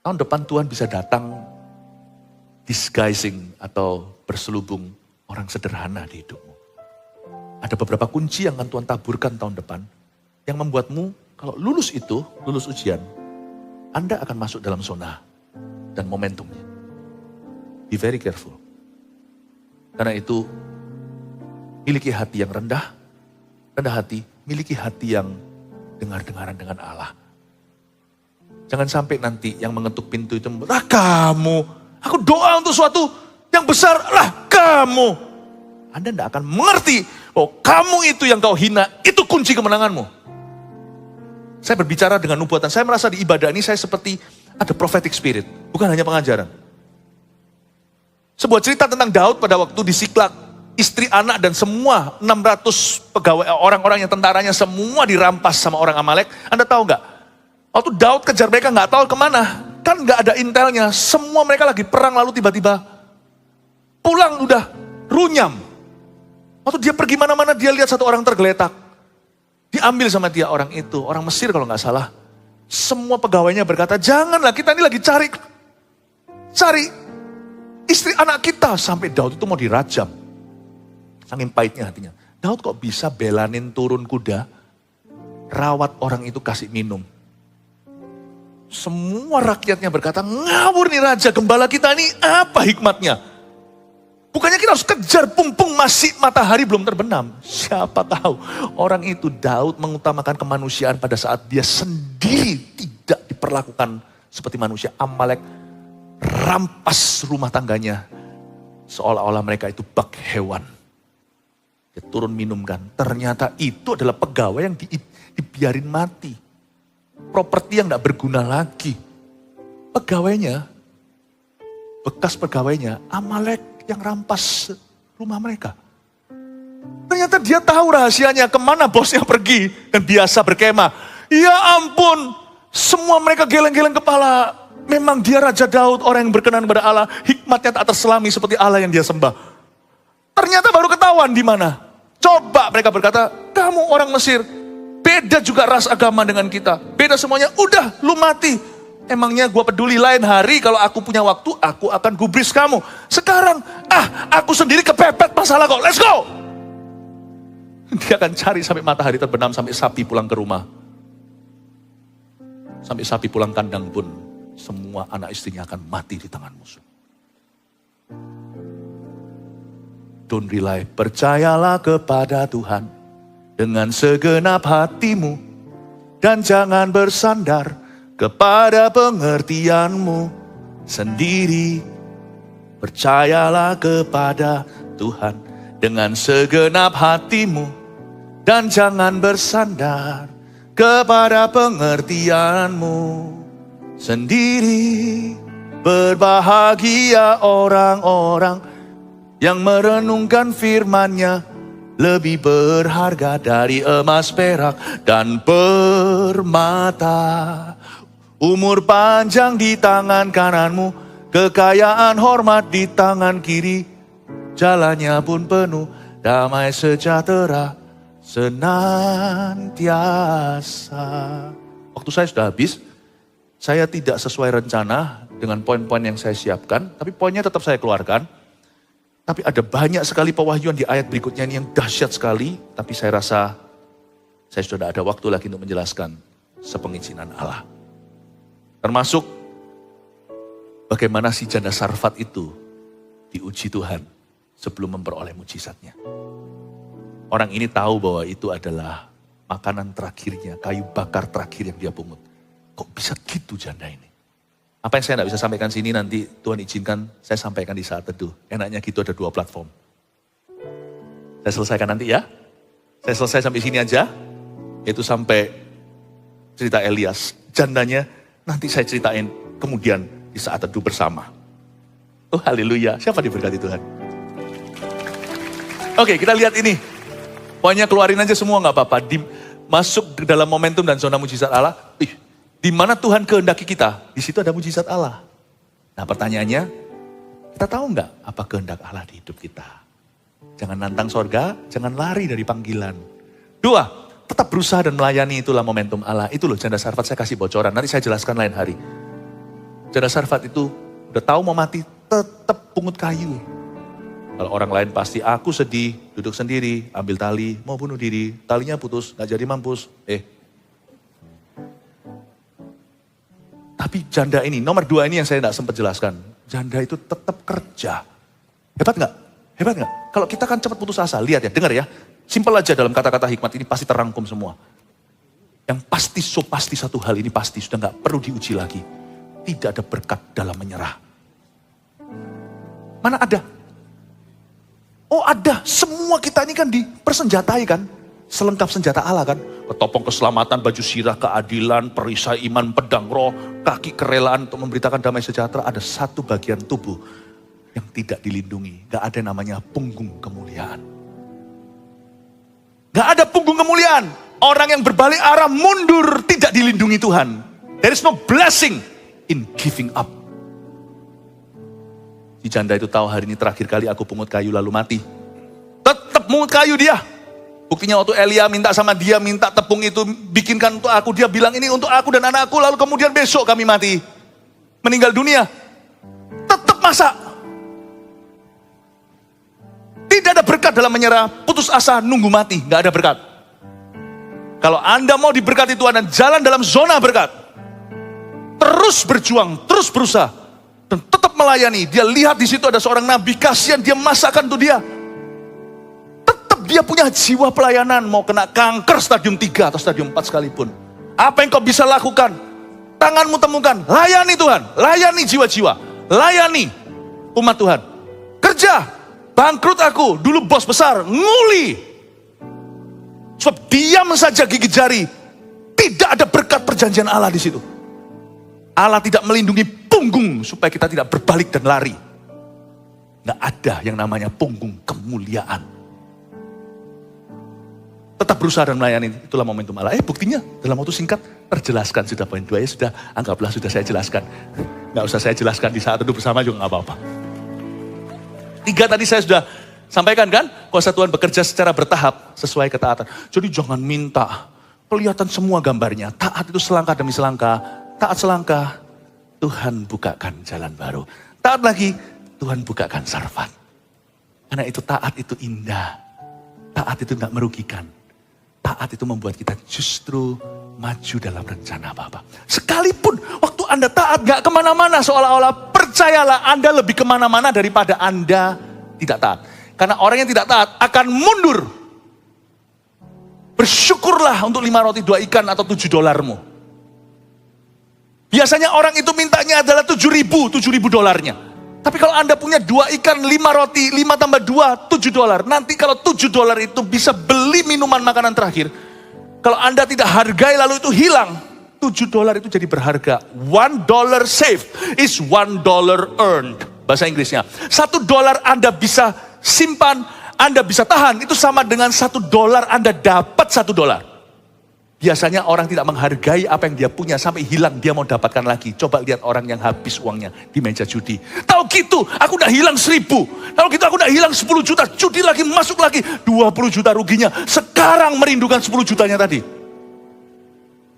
Tahun depan Tuhan bisa datang disguising atau berselubung orang sederhana di hidupmu. Ada beberapa kunci yang akan Tuhan taburkan tahun depan. Yang membuatmu kalau lulus ujian, Anda akan masuk dalam zona dan momentumnya. Be very careful. Karena itu, miliki hati yang rendah hati, miliki hati yang dengar-dengaran dengan Allah. Jangan sampai nanti yang mengetuk pintu itu, kamu, aku doa untuk sesuatu yang besar, kamu. Anda tidak akan mengerti, kamu itu yang kau hina, itu kunci kemenanganmu. Saya berbicara dengan nubuatan, saya merasa di ibadah ini saya seperti ada prophetic spirit, bukan hanya pengajaran. Sebuah cerita tentang Daud pada waktu di Siklak. Istri, anak, dan semua 600 pegawai, orang-orang yang tentaranya semua dirampas sama orang Amalek. Anda tahu nggak? Waktu Daud kejar mereka nggak tahu kemana. Kan nggak ada intelnya. Semua mereka lagi perang lalu tiba-tiba pulang udah runyam. Waktu dia pergi mana-mana dia lihat satu orang tergeletak. Diambil sama dia orang itu. Orang Mesir kalau nggak salah. Semua pegawainya berkata, janganlah kita ini lagi cari istri anak kita. Sampai Daud itu mau dirajam. Saking pahitnya hatinya. Daud kok bisa belanin turun kuda, rawat orang itu kasih minum. Semua rakyatnya berkata, ngawur nih raja, gembala kita ini apa hikmatnya? Bukannya kita harus kejar pumpung masih matahari belum terbenam. Siapa tahu orang itu Daud mengutamakan kemanusiaan pada saat dia sendiri tidak diperlakukan seperti manusia. Amalek rampas rumah tangganya. Seolah-olah mereka itu bak hewan. Dia turun minumkan. Ternyata itu adalah pegawai yang dibiarin mati. Properti yang tidak berguna lagi. Pegawainya, bekas pegawainya, Amalek yang rampas rumah mereka. Ternyata dia tahu rahasianya kemana bosnya pergi dan biasa berkemah. Ya ampun, semua mereka geleng-geleng kepala. Memang dia Raja Daud, orang yang berkenan kepada Allah. Hikmatnya tak terselami seperti Allah yang dia sembah. Ternyata baru ketahuan di mana. Coba mereka berkata, kamu orang Mesir, beda juga ras agama dengan kita. Beda semuanya, udah lu mati. Emangnya gue peduli lain hari kalau aku punya waktu, aku akan gubris kamu. Sekarang, aku sendiri kepepet masalah kok, let's go. Dia akan cari sampai matahari terbenam, sampai sapi pulang ke rumah. Sampai sapi pulang kandang pun, semua anak istrinya akan mati di tangan musuh. Don't rely, percayalah kepada Tuhan dengan segenap hatimu. Dan jangan bersandar kepada pengertianmu sendiri. Percayalah kepada Tuhan dengan segenap hatimu. Dan jangan bersandar kepada pengertianmu sendiri. Berbahagia orang-orang yang merenungkan firman-Nya. Lebih berharga dari emas, perak, dan permata. Umur panjang di tangan kananmu, kekayaan hormat di tangan kiri. Jalannya pun penuh damai sejahtera senantiasa. Waktu saya sudah habis, saya tidak sesuai rencana dengan poin-poin yang saya siapkan, tapi poinnya tetap saya keluarkan. Tapi ada banyak sekali pewahyuan di ayat berikutnya ini yang dahsyat sekali, tapi saya rasa saya sudah tidak ada waktu lagi untuk menjelaskan sepengizinan Allah. Termasuk bagaimana si janda Sarfat itu diuji Tuhan sebelum memperoleh mujizatnya. Orang ini tahu bahwa itu adalah makanan terakhirnya, kayu bakar terakhir yang dia pungut. Kok bisa gitu janda ini? Apa yang saya tidak bisa sampaikan sini nanti Tuhan izinkan saya sampaikan di saat teduh. Enaknya gitu ada 2 platform. Saya selesaikan nanti ya. Saya selesai sampai sini aja. Yaitu sampai cerita Elias. Jandanya nanti saya ceritain kemudian di saat teduh bersama. Oh haleluya. Siapa diberkati Tuhan? Oke, kita lihat ini. Pokoknya keluarin aja semua gak apa-apa. Masuk ke dalam momentum dan zona mujizat Allah. Di mana Tuhan kehendaki kita, di situ ada mujizat Allah. Nah pertanyaannya, kita tahu nggak apa kehendak Allah di hidup kita? Jangan nantang sorga, jangan lari dari panggilan. 2, tetap berusaha dan melayani, itulah momentum Allah. Itu loh janda Sarfat, saya kasih bocoran, nanti saya jelaskan lain hari. Janda Sarfat itu udah tahu mau mati, tetap pungut kayu. Kalau orang lain pasti aku sedih, duduk sendiri, ambil tali, mau bunuh diri, talinya putus, nggak jadi mampus. Tapi janda ini, nomor 2 ini yang saya tidak sempat jelaskan. Janda itu tetap kerja. Hebat nggak? Hebat nggak? Kalau kita kan cepat putus asa, lihat ya, dengar ya. Simpel aja dalam kata-kata hikmat ini pasti terangkum semua. Yang pasti satu hal ini pasti sudah nggak perlu diuji lagi. Tidak ada berkat dalam menyerah. Mana ada? Oh ada, semua kita ini kan dipersenjatai kan. Selengkap senjata Allah kan. Ketopong keselamatan, baju sirah, keadilan, perisai iman, pedang roh, kaki kerelaan untuk memberitakan damai sejahtera. Ada satu bagian tubuh yang tidak dilindungi. Gak ada yang namanya punggung kemuliaan. Gak ada punggung kemuliaan. Orang yang berbalik arah mundur tidak dilindungi Tuhan. There is no blessing in giving up. Si janda itu tahu hari ini terakhir kali aku pungut kayu lalu mati. Tetap pungut kayu dia. Buktinya waktu Elia minta sama dia, minta tepung itu bikinkan untuk aku. Dia bilang ini untuk aku dan anakku, lalu kemudian besok kami mati. Meninggal dunia. Tetap masak. Tidak ada berkat dalam menyerah, putus asa, nunggu mati. Gak ada berkat. Kalau Anda mau diberkati Tuhan dan jalan dalam zona berkat, terus berjuang, terus berusaha, dan tetap melayani. Dia lihat di situ ada seorang nabi, kasihan dia masakkan untuk dia. Tetap dia punya jiwa pelayanan, mau kena kanker stadium 3 atau stadium 4 sekalipun. Apa yang kau bisa lakukan? Tanganmu temukan, layani Tuhan, layani jiwa-jiwa, layani umat Tuhan. Kerja. Bangkrut aku, dulu bos besar, nguli. Sebab diam saja gigi jari. Tidak ada berkat perjanjian Allah di situ. Allah tidak melindungi punggung supaya kita tidak berbalik dan lari. Nggak ada yang namanya punggung kemuliaan. Tetap berusaha dan melayani, itulah momentum Allah. Buktinya dalam waktu singkat terjelaskan sudah poin 2 ya, sudah anggaplah sudah saya jelaskan. Nggak usah saya jelaskan di saat duduk bersama juga nggak apa-apa. 3 tadi saya sudah sampaikan kan, kuasa Tuhan bekerja secara bertahap sesuai ketaatan. Jadi jangan minta, kelihatan semua gambarnya. Taat itu selangkah demi selangkah, taat selangkah, Tuhan bukakan jalan baru. Taat lagi, Tuhan bukakan sarfat. Karena itu taat itu indah, taat itu gak merugikan. Taat itu membuat kita justru maju dalam rencana Bapa. Sekalipun waktu Anda taat gak kemana-mana, seolah-olah percayalah Anda lebih kemana-mana daripada Anda tidak taat. Karena orang yang tidak taat akan mundur. Bersyukurlah untuk 5 roti 2 ikan atau $7. Biasanya orang itu mintanya adalah $7.000 Tapi kalau Anda punya 2 ikan, 5 roti, 5 tambah 2, $7. Nanti kalau $7 itu bisa beli minuman makanan terakhir. Kalau Anda tidak hargai lalu itu hilang, $7 itu jadi berharga. $1 saved is $1 earned. Bahasa Inggrisnya. $1 Anda bisa simpan, Anda bisa tahan. Itu sama dengan $1 Anda dapat $1. Biasanya orang tidak menghargai apa yang dia punya sampai hilang dia mau dapatkan lagi. Coba lihat orang yang habis uangnya di meja judi. Tahu gitu, aku udah hilang 1.000. Tahu gitu, aku udah hilang 10 juta. Judi lagi, masuk lagi. 20 juta ruginya. Sekarang merindukan 10 jutanya tadi.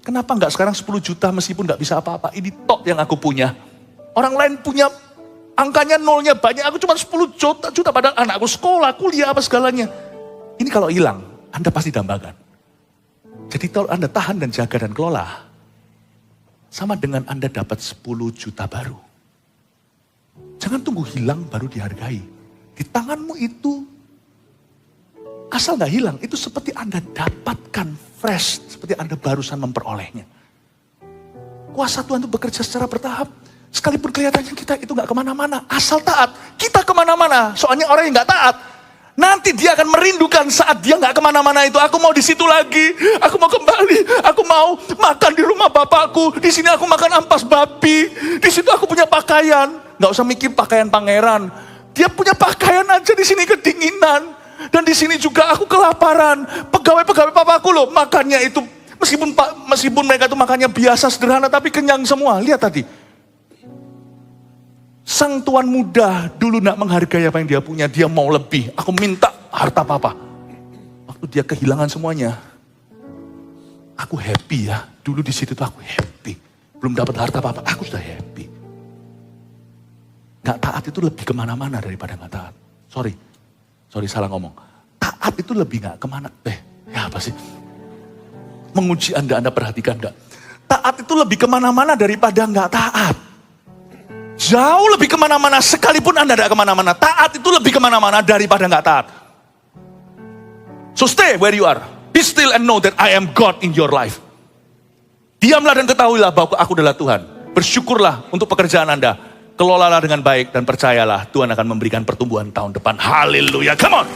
Kenapa enggak sekarang 10 juta meskipun enggak bisa apa-apa. Ini tok yang aku punya. Orang lain punya angkanya nolnya banyak. Aku cuma 10 juta padahal anakku sekolah, kuliah, apa segalanya. Ini kalau hilang, Anda pasti dambakan. Jadi kalau Anda tahan dan jaga dan kelola, sama dengan Anda dapat 10 juta baru. Jangan tunggu hilang baru dihargai. Di tanganmu itu, asal gak hilang, itu seperti Anda dapatkan fresh, seperti Anda barusan memperolehnya. Kuasa Tuhan itu bekerja secara bertahap. Sekalipun kelihatannya kita itu gak kemana-mana, asal taat. Kita kemana-mana, soalnya orang yang gak taat, nanti dia akan merindukan saat dia nggak kemana-mana itu. Aku mau di situ lagi. Aku mau kembali. Aku mau makan di rumah bapakku. Di sini aku makan ampas babi. Di situ aku punya pakaian. Nggak usah mikir pakaian pangeran. Dia punya pakaian aja di sini kedinginan. Dan di sini juga aku kelaparan. Pegawai-pegawai papaku loh makannya itu meskipun mereka itu makannya biasa sederhana tapi kenyang semua. Lihat tadi. Sang tuan muda dulu nak menghargai apa yang dia punya, dia mau lebih. Aku minta harta papa. Waktu dia kehilangan semuanya, aku happy ya. Dulu di situ tuh aku happy. Belum dapat harta papa, aku sudah happy. Gak taat itu lebih kemana-mana daripada gak taat. Sorry salah ngomong. Taat itu lebih gak kemana. Ya apa sih? Menguji Anda perhatikan gak? Taat itu lebih kemana-mana daripada gak taat. Jauh lebih kemana-mana, sekalipun Anda tidak kemana-mana. Taat itu lebih kemana-mana daripada nggak taat. So stay where you are. Be still and know that I am God in your life. Diamlah dan ketahuilah bahwa aku adalah Tuhan. Bersyukurlah untuk pekerjaan Anda. Kelolalah dengan baik dan percayalah Tuhan akan memberikan pertumbuhan tahun depan. Haleluya, come on.